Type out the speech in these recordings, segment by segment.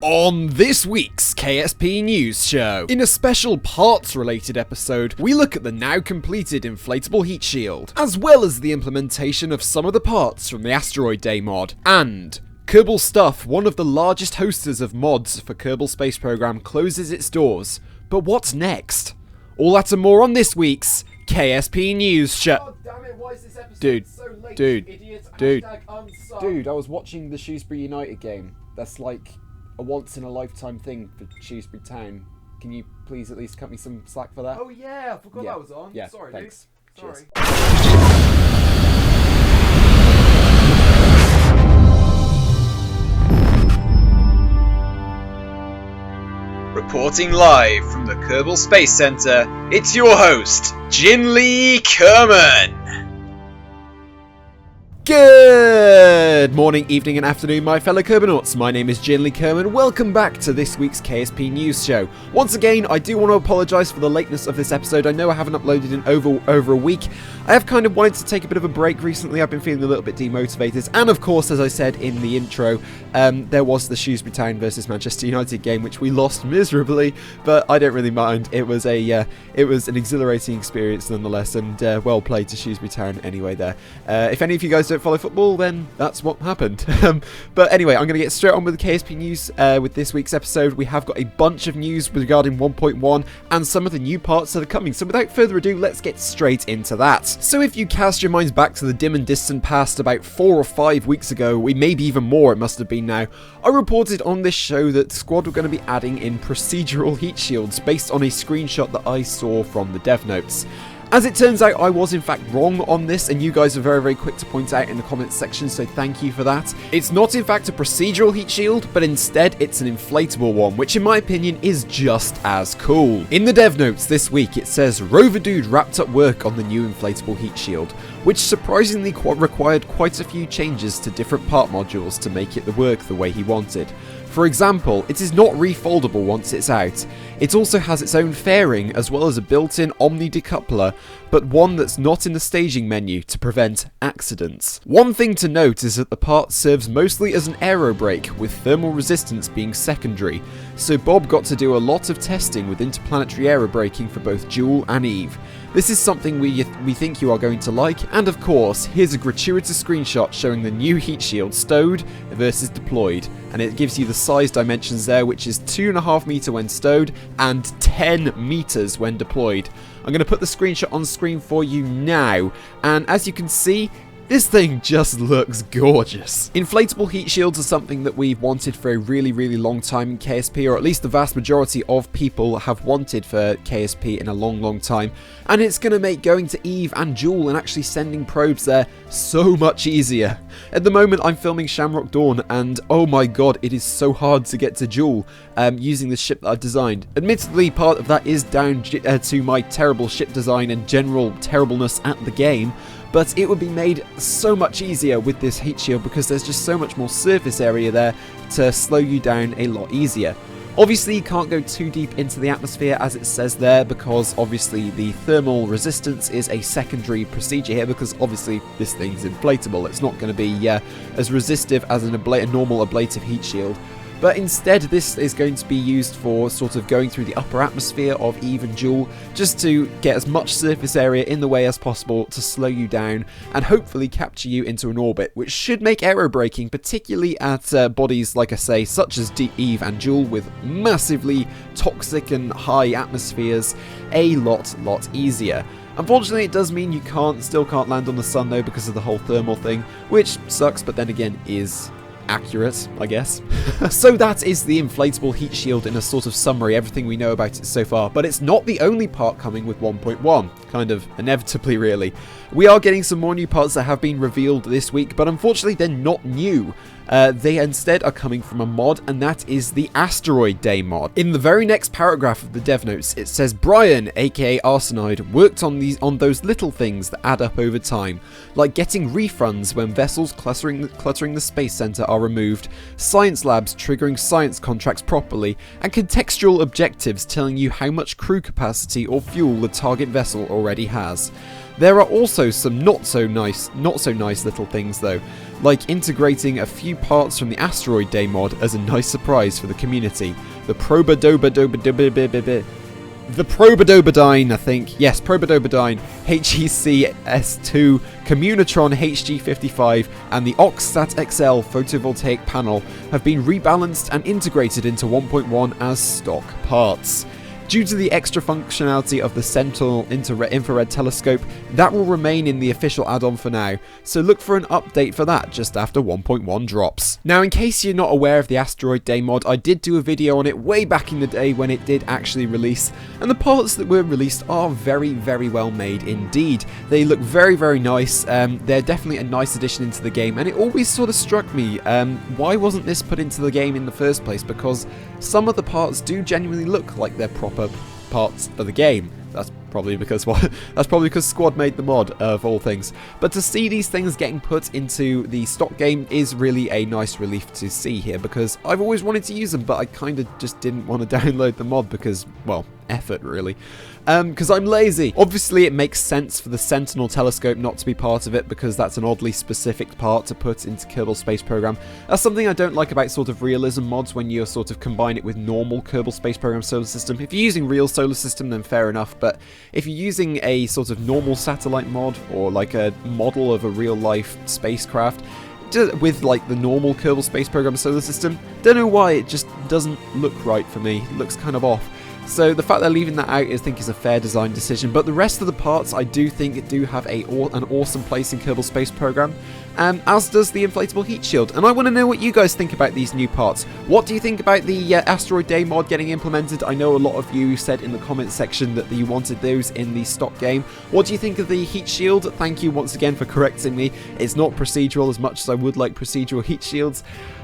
On this week's KSP News Show, in a special parts-related episode, we look at the now completed inflatable heat shield, as well as the implementation of some of the parts from the Asteroid Day mod, and Kerbalstuff, one of the largest hosters of mods for Kerbal Space Program, closes its doors. But what's next? All that and more on this week's KSP News Show. God damn it, why is this episode so late, Dude, I was watching the Shrewsbury United game. That's like a once-in-a-lifetime thing for Shrewsbury Town. Can you please at least cut me some slack for that? Oh yeah, I forgot that was on. Yeah, sorry, thanks. dude. Sorry. Reporting live from the Kerbal Space Center, it's your host, Jinli Kerman. Good morning, evening and afternoon, my fellow Kerbonauts. My name is Jinli Kerman. Welcome back to this week's KSP News Show. Once again, I do want to apologise for the lateness of this episode. I know I haven't uploaded in over a week. I have kind of wanted to take a bit of a break recently. I've been feeling a little bit demotivated. And of course, as I said in the intro, there was the Shrewsbury Town versus Manchester United game, which we lost miserably, but I don't really mind. It was an exhilarating experience nonetheless, and well played to Shrewsbury Town anyway there. If any of you guys don't follow football, then that's what happened. But anyway, I'm going to get straight on with the KSP news with this week's episode. We have got a bunch of news regarding 1.1 and some of the new parts that are coming. So without further ado, let's get straight into that. So if you cast your minds back to the dim and distant past about 4 or 5 weeks ago, maybe even more it must have been now, I reported on this show that Squad were going to be adding in procedural heat shields based on a screenshot that I saw from the dev notes. As it turns out, I was in fact wrong on this, and you guys are very, very quick to point out in the comments section, so thank you for that. It's not in fact a procedural heat shield, but instead it's an inflatable one, which in my opinion is just as cool. In the dev notes this week, it says, Rover Dude wrapped up work on the new inflatable heat shield, which surprisingly required quite a few changes to different part modules to make it work the way he wanted. For example, it is not refoldable once it's out. It also has its own fairing as well as a built-in Omni decoupler, but one that's not in the staging menu to prevent accidents. One thing to note is that the part serves mostly as an aero brake, with thermal resistance being secondary, so Bob got to do a lot of testing with interplanetary aero braking for both Joule and Eve. This is something we think you are going to like, and of course, here's a gratuitous screenshot showing the new heat shield stowed versus deployed, and it gives you the size dimensions there, which is 2.5 meters when stowed and 10 meters when deployed. I'm going to put the screenshot on screen for you now, and as you can see, this thing just looks gorgeous. Inflatable heat shields are something that we've wanted for a really, really long time in KSP, or at least the vast majority of people have wanted for KSP in a long, long time. And it's going to make going to Eve and Joule and actually sending probes there so much easier. At the moment, I'm filming Shamrock Dawn, and oh my god, it is so hard to get to Joule using the ship that I've designed. Admittedly, part of that is down to my terrible ship design and general terribleness at the game, but it would be made so much easier with this heat shield because there's just so much more surface area there to slow you down a lot easier. Obviously, you can't go too deep into the atmosphere as it says there, because obviously the thermal resistance is a secondary procedure here, because obviously this thing's inflatable. It's not going to be as resistive as a normal ablative heat shield. But instead, this is going to be used for sort of going through the upper atmosphere of Eve and Joule, just to get as much surface area in the way as possible to slow you down and hopefully capture you into an orbit, which should make aero braking, particularly at bodies, like I say, such as Eve and Joule with massively toxic and high atmospheres, a lot easier. Unfortunately, it does mean you still can't land on the sun though, because of the whole thermal thing, which sucks, but then again is accurate, I guess. So that is the inflatable heat shield in a sort of summary, everything we know about it so far, but it's not the only part coming with 1.1, kind of inevitably really. We are getting some more new parts that have been revealed this week, but unfortunately they're not new. They instead are coming from a mod, and that is the Asteroid Day mod. In the very next paragraph of the dev notes, it says Brian, aka Arsenide, worked on those little things that add up over time, like getting refunds when vessels cluttering the space center are removed, science labs triggering science contracts properly, and contextual objectives telling you how much crew capacity or fuel the target vessel already has. There are also some not so nice little things though, like integrating a few parts from the Asteroid Day mod as a nice surprise for the community. The Probodobodine, I think. Yes, Probodobodine HECS2 Communitron HG55 and the Oxstat XL photovoltaic panel have been rebalanced and integrated into 1.1 as stock parts. Due to the extra functionality of the Sentinel infrared telescope, that will remain in the official add-on for now, so look for an update for that just after 1.1 drops. Now, in case you're not aware of the Asteroid Day mod, I did do a video on it way back in the day when it did actually release, and the parts that were released are very, very well made indeed. They look very, very nice. They're definitely a nice addition into the game, and it always sort of struck me, why wasn't this put into the game in the first place? Because some of the parts do genuinely look like they're proper parts for the game. That's probably because Squad made the mod, of all things. But to see these things getting put into the stock game is really a nice relief to see here, because I've always wanted to use them, but I kind of just didn't want to download the mod because, well, effort really. Because I'm lazy. Obviously it makes sense for the Sentinel telescope not to be part of it, because that's an oddly specific part to put into Kerbal Space Program. That's something I don't like about sort of realism mods, when you sort of combine it with normal Kerbal Space Program solar system. If you're using real solar system, then fair enough, but if you're using a sort of normal satellite mod, or like a model of a real life spacecraft, with like the normal Kerbal Space Program solar system, don't know why it just doesn't look right for me. It looks kind of off. So the fact they're leaving that out, I think, is a fair design decision. But the rest of the parts, I do think do have an awesome place in Kerbal Space Program, as does the inflatable heat shield. And I want to know what you guys think about these new parts. What do you think about the Asteroid Day mod getting implemented? I know a lot of you said in the comments section that you wanted those in the stock game. What do you think of the heat shield? Thank you once again for correcting me. It's not procedural as much as I would like procedural heat shields.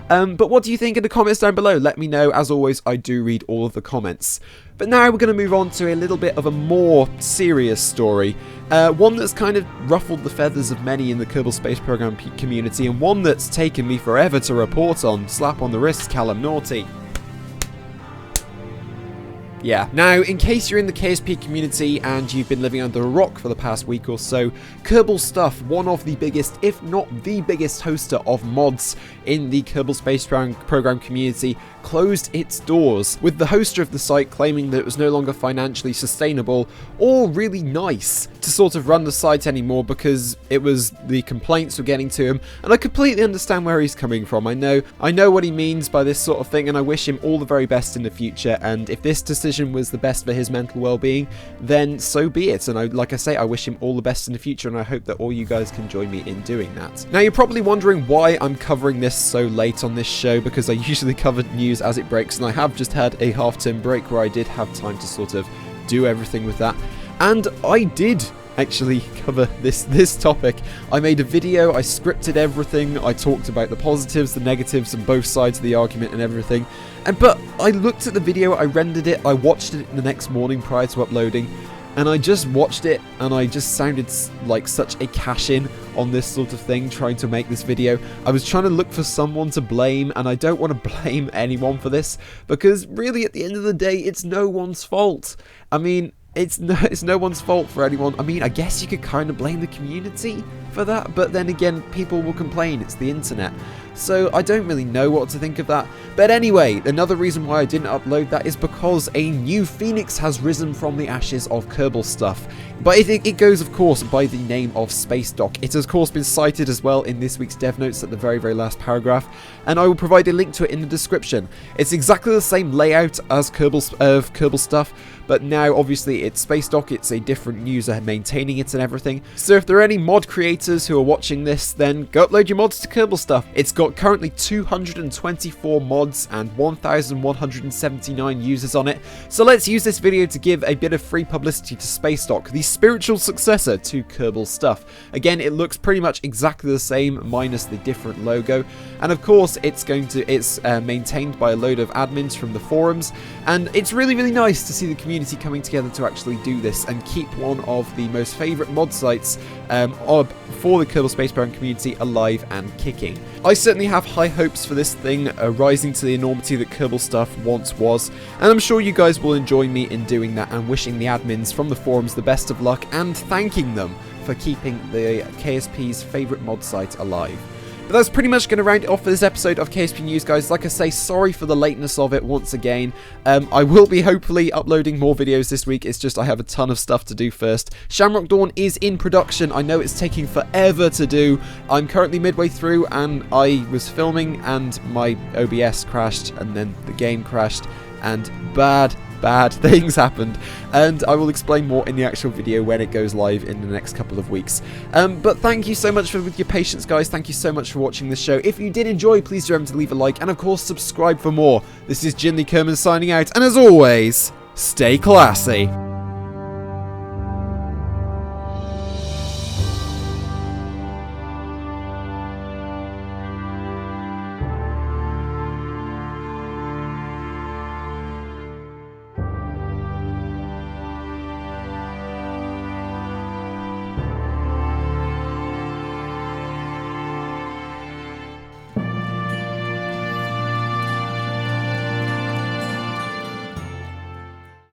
But what do you think in the comments down below? Let me know. As always, I do read all of the comments. But now we're going to move on to a little bit of a more serious story. One that's kind of ruffled the feathers of many in the Kerbal Space Program community, and one that's taken me forever to report on. Slap on the wrist, Callum Naughty. Yeah. Now, in case you're in the KSP community and you've been living under a rock for the past week or so, Kerbalstuff, one of the biggest, if not the biggest hoster of mods in the Kerbal Space Program community, closed its doors, with the hoster of the site claiming that it was no longer financially sustainable or really nice to sort of run the site anymore, because the complaints were getting to him. And I completely understand where he's coming from. I know what he means by this sort of thing, and I wish him all the very best in the future. And if this decision was the best for his mental well-being, then so be it. And like I say, I wish him all the best in the future, and I hope that all you guys can join me in doing that. Now, you're probably wondering why I'm covering this so late on this show, because I usually cover news as it breaks, and I have just had a half-term break where I did have time to sort of do everything with that. And I did actually cover this topic. I made a video, I scripted everything, I talked about the positives, the negatives, and both sides of the argument and everything. But I looked at the video, I rendered it, I watched it the next morning prior to uploading, and I just watched it, and I just sounded like such a cash-in on this sort of thing, trying to make this video. I was trying to look for someone to blame, and I don't want to blame anyone for this, because really at the end of the day, it's no one's fault. I mean, it's no one's fault for anyone. I mean, I guess you could kind of blame the community for that, but then again, people will complain. It's the internet. So I don't really know what to think of that. But anyway, another reason why I didn't upload that is because a new phoenix has risen from the ashes of Kerbalstuff. But it goes, of course, by the name of Space Dock. It has, of course, been cited as well in this week's dev notes at the very, very last paragraph, and I will provide a link to it in the description. It's exactly the same layout as Kerbalstuff, but now, obviously, it's Space Dock. It's a different user maintaining it and everything. So if there are any mod creators who are watching this, then go upload your mods to Kerbalstuff. It's got currently 224 mods and 1,179 users on it. So let's use this video to give a bit of free publicity to Space Dock, the spiritual successor to Kerbalstuff. Again, it looks pretty much exactly the same, minus the different logo. And of course, it's maintained by a load of admins from the forums. And it's really, really nice to see the community coming together to actually do this and keep one of the most favourite mod sites for the Kerbal Space Program community alive and kicking. I certainly have high hopes for this thing rising to the enormity that Kerbalstuff once was, and I'm sure you guys will enjoin me in doing that and wishing the admins from the forums the best of luck and thanking them for keeping the KSP's favourite mod site alive. But that's pretty much going to round it off for this episode of KSP News, guys. Like I say, sorry for the lateness of it once again. I will be hopefully uploading more videos this week. It's just I have a ton of stuff to do first. Shamrock Dawn is in production. I know it's taking forever to do. I'm currently midway through and I was filming and my OBS crashed and then the game crashed and bad things happened, and I will explain more in the actual video when it goes live in the next couple of weeks. But thank you so much for your patience, guys. Thank you so much for watching this show. If you did enjoy, please do remember to leave a like and of course subscribe for more. This is Jinley Kerman signing out, and as always, stay classy.